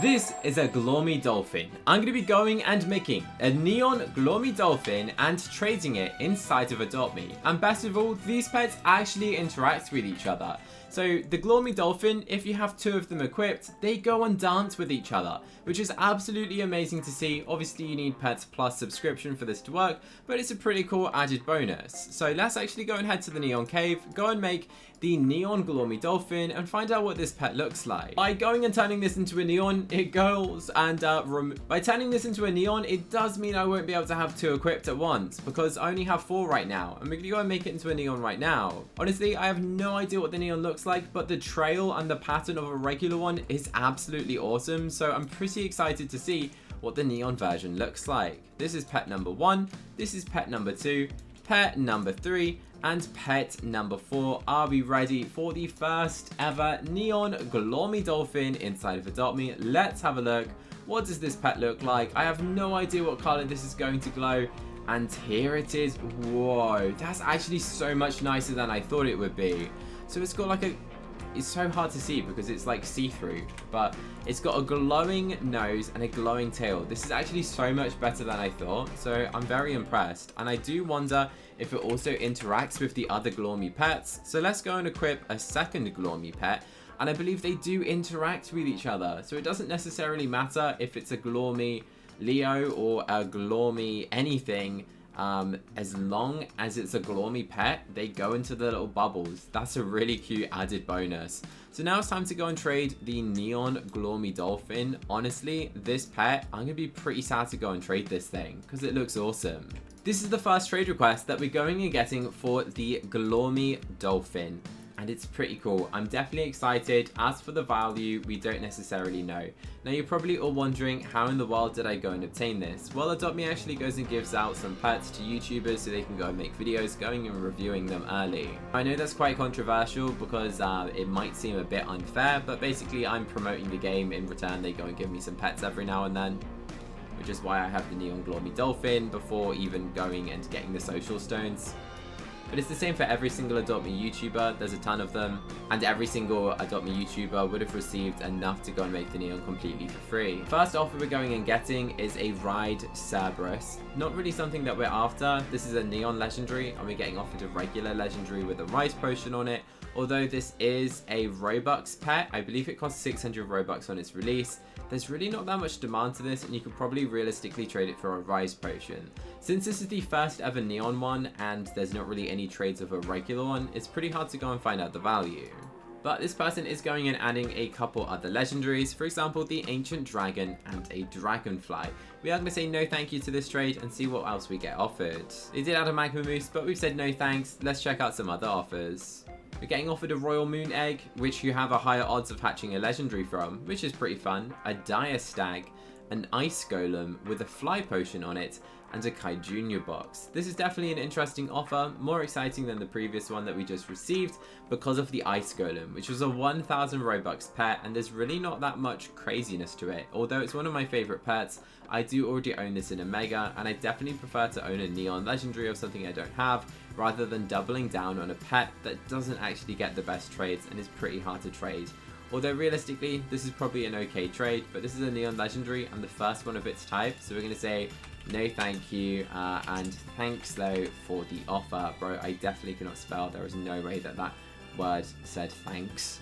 This is a Glormy Dolphin. I'm going to be going and making a neon Glormy Dolphin and trading it inside of Adopt Me. And best of all, these pets actually interact with each other. So the Glormy Dolphin, if you have two of them equipped, they go and dance with each other, which is absolutely amazing to see. Obviously you need Pets Plus subscription for this to work, but it's a pretty cool added bonus. So let's actually go and head to the Neon Cave, go and make the Neon Glormy Dolphin and find out what this pet looks like. By going and turning this into a neon, it goes and by turning this into a neon, it does mean I won't be able to have two equipped at once because I only have 4 right now. And we're gonna go and make it into a neon right now. Honestly, I have no idea what the neon looks like, but the trail and the pattern of a regular one is absolutely awesome. So I'm pretty excited to see what the neon version looks like. This is pet number 1, this is pet number 2, pet number 3, and pet number 4. Are we ready for the first ever neon Glormy Dolphin inside of Adopt Me? Let's have a look. What does this pet look like? I have no idea what color this is going to glow. And here it is. Whoa, that's actually so much nicer than I thought it would be. So it's got like it's so hard to see because it's like see-through, but it's got a glowing nose and a glowing tail. This is actually so much better than I thought, so I'm very impressed. And I do wonder if it also interacts with the other Glormy pets. So let's go and equip a second Glormy pet, and I believe they do interact with each other. So it doesn't necessarily matter if it's a Glormy Leo or a Glormy anything. As long as it's a Glormy pet, they go into the little bubbles. That's a really cute added bonus. So now it's time to go and trade the Neon Glormy Dolphin. Honestly, this pet, I'm gonna be pretty sad to go and trade this thing because it looks awesome. This is the first trade request that we're going and getting for the Glormy Dolphin, and it's pretty cool. I'm definitely excited. As for the value, we don't necessarily know. Now you're probably all wondering, how in the world did I go and obtain this? Well, Adopt Me actually goes and gives out some pets to YouTubers so they can go and make videos going and reviewing them early. I know that's quite controversial because it might seem a bit unfair, but basically I'm promoting the game. In return, they go and give me some pets every now and then, which is why I have the Neon Glormy Dolphin before even going and getting the social stones. But it's the same for every single Adopt Me YouTuber. There's a ton of them, and every single Adopt Me YouTuber would have received enough to go and make the Neon completely for free. First offer we're going and getting is a Ride Cerberus. Not really something that we're after. This is a Neon Legendary, and we're getting offered a regular Legendary with a Rise Potion on it. Although this is a Robux pet, I believe it costs 600 Robux on its release. There's really not that much demand to this, and you could probably realistically trade it for a Rise Potion. Since this is the first ever Neon one, and there's not really any trades of a regular one, it's pretty hard to go and find out the value. But this person is going and adding a couple other legendaries, for example the Ancient Dragon and a Dragonfly. We are going to say no thank you to this trade and see what else we get offered. They did add a Magma Moose, but we've said no thanks. Let's check out some other offers. We're getting offered a Royal Moon Egg, which you have a higher odds of hatching a legendary from, which is pretty fun, a Dire Stag, an Ice Golem with a Fly Potion on it, and a Kai Junior box. This is definitely an interesting offer, more exciting than the previous one that we just received because of the Ice Golem, which was a 1000 Robux pet, and there's really not that much craziness to it. Although it's one of my favorite pets, I do already own this in a Mega, and I definitely prefer to own a Neon Legendary of something I don't have, rather than doubling down on a pet that doesn't actually get the best trades and is pretty hard to trade. Although realistically, this is probably an okay trade, but this is a Neon Legendary and the first one of its type, so we're going to say no thank you, and thanks though for the offer. Bro, I definitely cannot spell. There is no way that that word said thanks.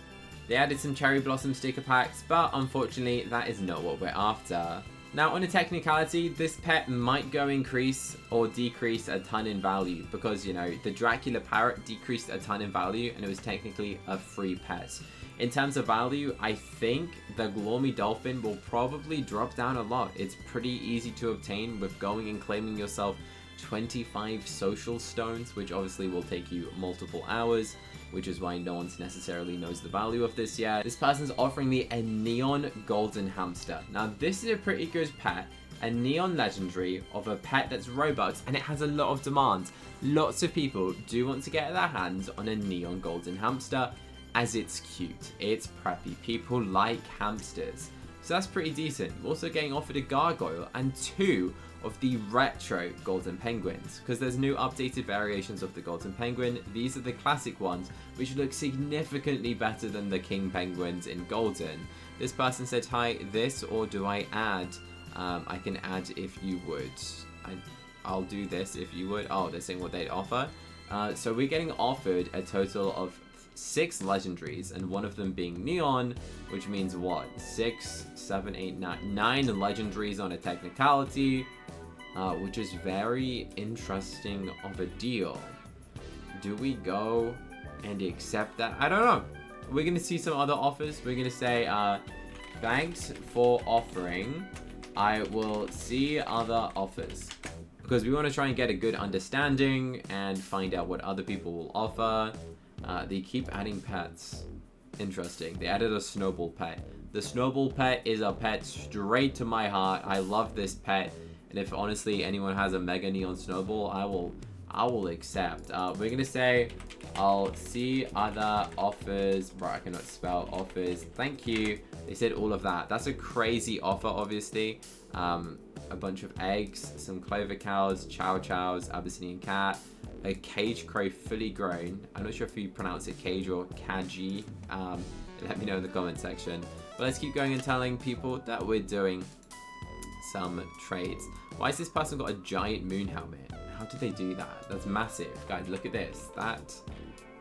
They added some Cherry Blossom sticker packs, but unfortunately that is not what we're after. Now on a technicality, this pet might go increase or decrease a ton in value because, you know, the Dracula Parrot decreased a ton in value and it was technically a free pet. In terms of value, I think the Glormy Dolphin will probably drop down a lot. It's pretty easy to obtain with going and claiming yourself 25 social stones, which obviously will take you multiple hours, which is why no one necessarily knows the value of this yet. This person's offering me a Neon Golden Hamster. Now this is a pretty good pet, a Neon Legendary of a pet that's Robux, and it has a lot of demand. Lots of people do want to get their hands on a Neon Golden Hamster, as it's cute, it's preppy, people like hamsters. So that's pretty decent. We're also getting offered a Gargoyle and 2 of the retro Golden Penguins, because there's new updated variations of the Golden Penguin. These are the classic ones, which look significantly better than the King Penguins in Golden. This person said, hi, this or do I add? I can add if you would. I'll do this if you would. Oh, they're saying what they'd offer. So we're getting offered a total of 6 legendaries, and one of them being Neon, which means what? 6, 7, 8, 9 legendaries on a technicality, which is very interesting of a deal. Do we go and accept that? I don't know. We're going to see some other offers. We're going to say, thanks for offering. I will see other offers. Because we want to try and get a good understanding and find out what other people will offer. They keep adding pets. Interesting. They added a snowball pet. The snowball pet is a pet straight to my heart. I love this pet. And if honestly anyone has a mega neon snowball, I will accept. We're going to say, I'll see other offers. Bro, I cannot spell offers. Thank you. They said all of that. That's a crazy offer, obviously. A bunch of eggs, some clover cows, chow chows, Abyssinian cat, a cage crow fully grown. I'm not sure if you pronounce it cage or kaji. Let me know in the comment section. But let's keep going and telling people that we're doing some trades. Why has this person got a giant moon helmet? How did they do that? That's massive. Guys, look at this. That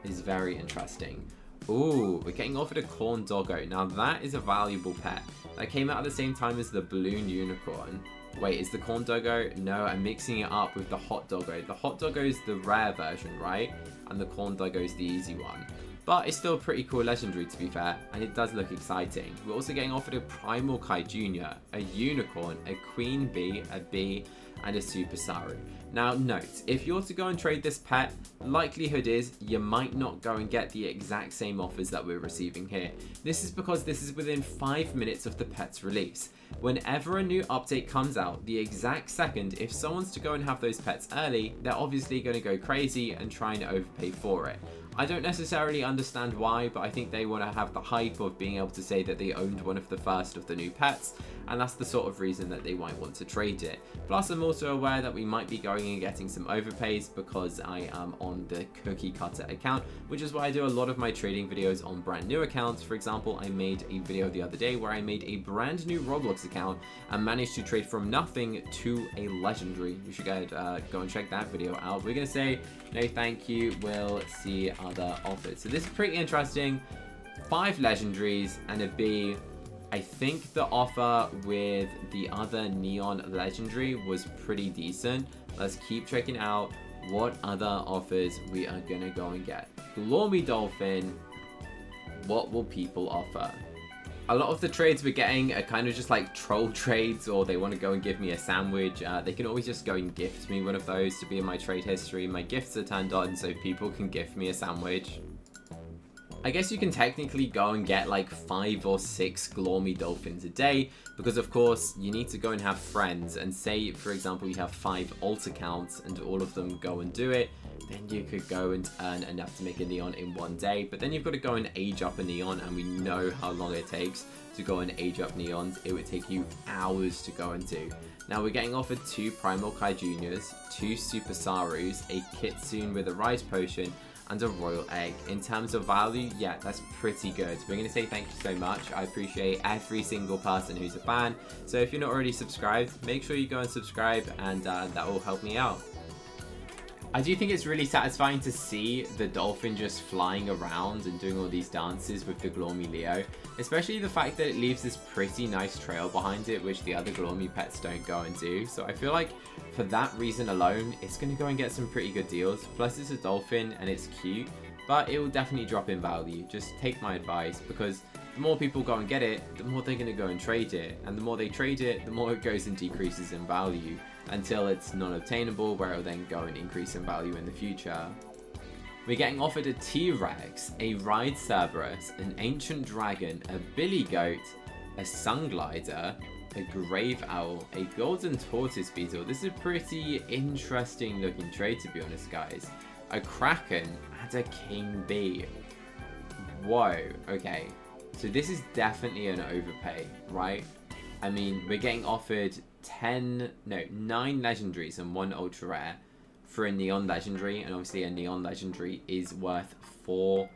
is very interesting. Ooh, we're getting offered a corn doggo. Now that is a valuable pet. That came out at the same time as the balloon unicorn. Wait, is the corn doggo? No, I'm mixing it up with the hot doggo. The hot doggo is the rare version, right? And the corn doggo is the easy one. But it's still a pretty cool legendary, to be fair, and it does look exciting. We're also getting offered a Primal Kai Jr., a unicorn, a queen bee, a bee, and a super saru. Now note, if you're to go and trade this pet, likelihood is you might not go and get the exact same offers that we're receiving here. This is because this is within 5 minutes of the pet's release. Whenever a new update comes out, the exact second, if someone's to go and have those pets early, they're obviously going to go crazy and try and overpay for it. I don't necessarily understand why, but I think they want to have the hype of being able to say that they owned one of the first of the new pets, and that's the sort of reason that they might want to trade it. Plus, I'm also aware that we might be going and getting some overpays because I am on the CookieCutter account, which is why I do a lot of my trading videos on brand new accounts. For example, I made a video the other day where I made a brand new Roblox account and managed to trade from nothing to a legendary. You should go and check that video out. We're going to say, no thank you, we'll see other offers. So this is pretty interesting. 5 legendaries and a B. I think the offer with the other neon legendary was pretty decent. Let's keep checking out what other offers we are gonna go and get. Glormy Dolphin, what will people offer? A lot of the trades we're getting are kind of just like troll trades, or they want to go and give me a sandwich. They can always just go and gift me one of those to be in my trade history. My gifts are turned on so people can gift me a sandwich. I guess you can technically go and get like 5 or 6 Glormy Dolphins a day, because of course you need to go and have friends, and say for example you have 5 alt accounts and all of them go and do it, then you could go and earn enough to make a neon in one day. But then you've got to go and age up a neon, and we know how long it takes to go and age up neons. It would take you hours to go and do. Now we're getting offered 2 Primal Kai Juniors, 2 Super Sarus, a Kitsune with a Rise Potion, and a Royal Egg. In terms of value, yeah, that's pretty good. We're going to say thank you so much. I appreciate every single person who's a fan. So if you're not already subscribed, make sure you go and subscribe, and that will help me out. I do think it's really satisfying to see the dolphin just flying around and doing all these dances with the Glormy Leo, especially the fact that it leaves this pretty nice trail behind it, which the other Glormy pets don't go and do. So I feel like for that reason alone, it's going to go and get some pretty good deals. Plus it's a dolphin and it's cute, but it will definitely drop in value. Just take my advice, because the more people go and get it, the more they're going to go and trade it. And the more they trade it, the more it goes and decreases in value, until it's non-obtainable, where it'll then go and increase in value in the future. We're getting offered a T-Rex, a Ride Cerberus, an Ancient Dragon, a Billy Goat, a Sunglider, a Grave Owl, a Golden Tortoise Beetle. This is a pretty interesting looking trade, to be honest, guys. A Kraken and a King Bee. Whoa, okay. So this is definitely an overpay, right? I mean, we're getting offered 9 legendaries and 1 ultra rare for a neon legendary, and obviously a neon legendary is worth 4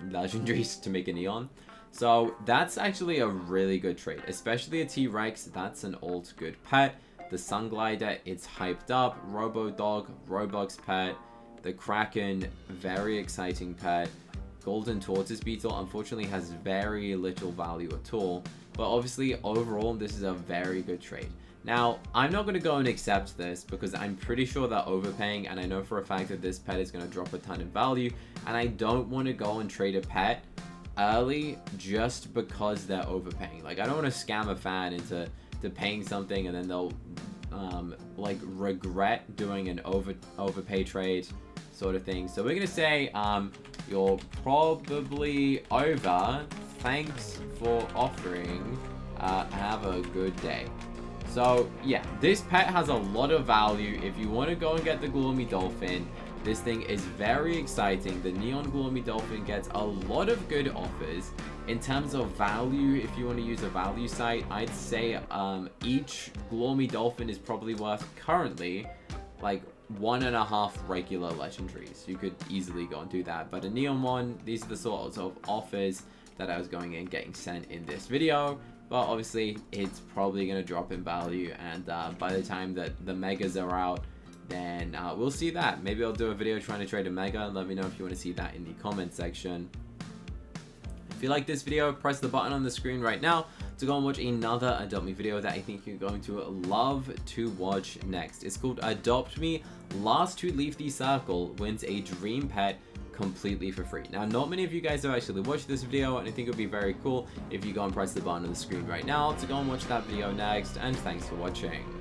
legendaries to make a neon. So that's actually a really good trade, especially a T-Rex. That's an old good pet. The Sun Glider, it's hyped up. Robo-Dog, Roblox pet. The Kraken, very exciting pet. Golden Tortoise Beetle, unfortunately, has very little value at all. But obviously, overall, this is a very good trade. Now, I'm not going to go and accept this because I'm pretty sure they're overpaying, and I know for a fact that this pet is going to drop a ton of value, and I don't want to go and trade a pet early just because they're overpaying. Like, I don't want to scam a fan into paying something and then they'll like regret doing an overpay trade sort of thing. So we're gonna say you're probably over. Thanks for offering. Have a good day. So yeah, this pet has a lot of value. If you want to go and get the Glormy Dolphin, this thing is very exciting. The Neon Glormy Dolphin gets a lot of good offers. In terms of value, if you want to use a value site, I'd say each Glormy Dolphin is probably worth currently like 1.5 regular legendaries. You could easily go and do that. But a Neon one, these are the sorts of offers that I was going and getting sent in this video. But obviously, it's probably going to drop in value. And by the time that the megas are out, then we'll see that. Maybe I'll do a video trying to trade a mega. Let me know if you want to see that in the comment section. If you like this video, press the button on the screen right now to go and watch another Adopt Me video that I think you're going to love to watch next. It's called Adopt Me. Last to leave the circle wins a dream pet completely for free. Now, not many of you guys have actually watched this video, and I think it would be very cool if you go and press the button on the screen right now to go and watch that video next, and thanks for watching.